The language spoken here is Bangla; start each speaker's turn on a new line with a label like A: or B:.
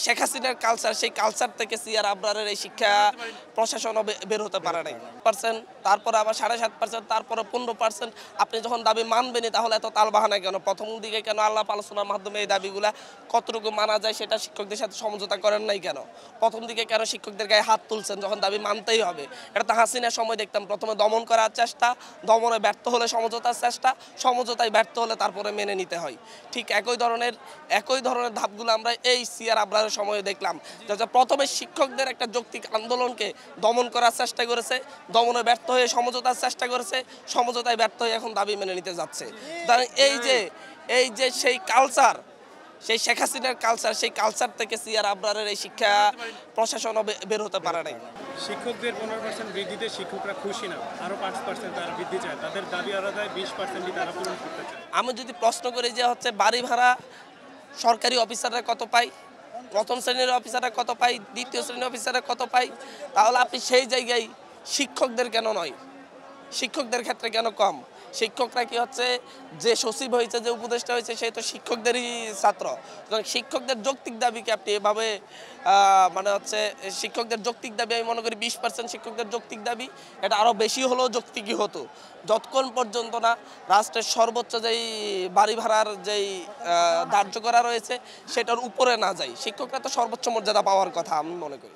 A: শেখ হাসিনার কালচার, সেই কালচার থেকে সিআর আবরারের এই শিক্ষা প্রশাসনও বের হতে পারে নাই। পার্সেন্ট, তারপরে আবার 7.5%, তারপরে 15%। আপনি যখন দাবি মানবেনই তাহলে এত তালবাহানা কেন? প্রথম দিকে কেন আলাপ আলোচনার মাধ্যমে এই দাবিগুলা কতটুকু মানা যায় সেটা শিক্ষকদের সাথে সমঝোতা করেন নাই কেন? প্রথম দিকে কেন শিক্ষকদের গায়ে হাত তুলছেন যখন দাবি মানতেই হবে? এটা তো হাসিনার সময় দেখতাম প্রথমে দমন করার চেষ্টা, দমনে ব্যর্থ হলে সমঝোতার চেষ্টা, সমঝোতায় ব্যর্থ হলে তারপরে মেনে নিতে হয়। ঠিক একই ধরনের ধাপগুলো আমরা এই সিআর আবরারের সময়ে দেখলাম। যে প্রথমে শিক্ষকদের একটা যৌক্তিক আন্দোলনকে দমন করার চেষ্টা করেছে, দমনে ব্যর্থ হয়ে সমঝোতার চেষ্টা করেছে, সমঝোতায় ব্যর্থ হয়ে এখন দাবি মেনে নিতে যাচ্ছে। এই যে সেই কালচার, সেই শেখ হাসিনার কালচার, সেই কালচার থেকে সিআর আবরারের এই শিক্ষা প্রশাসনও বের হতে পারে নাই।
B: শিক্ষকদের 15% বৃদ্ধিতে শিক্ষকরা খুশি না, আরো 5% তারা বৃদ্ধি চায়। তাদের দাবি আলাদায় 20%ই তারা পূরণ করতে চায়।
A: আমি যদি প্রশ্ন করি যে হচ্ছে বাড়ি ভাড়া সরকারি অফিসাররা কত পায়, প্রথম শ্রেণীর অফিসাররা কত পায়, দ্বিতীয় শ্রেণীর অফিসাররা কত পায়, তাহলে আপনি সেই জায়গায় শিক্ষকদের কেন নয়, শিক্ষকদের ক্ষেত্রে কেন কম? শিক্ষকরা কি হচ্ছে, যে সচিব হয়েছে, যে উপদেষ্টা হয়েছে, সে তো শিক্ষকদেরই ছাত্র। শিক্ষকদের যৌক্তিক দাবিকে আপনি এভাবে মানে হচ্ছে শিক্ষকদের যৌক্তিক দাবি, আমি মনে করি 20% শিক্ষকদের যৌক্তিক দাবি, এটা আরও বেশি হলেও যৌক্তিকই হতো যতক্ষণ পর্যন্ত না রাষ্ট্রের সর্বোচ্চ যেই বাড়ি ভাড়ার যেই ধার্য করা রয়েছে সেটার উপরে না যায়। শিক্ষকরা তো সর্বোচ্চ মর্যাদা পাওয়ার কথা আমি মনে করি।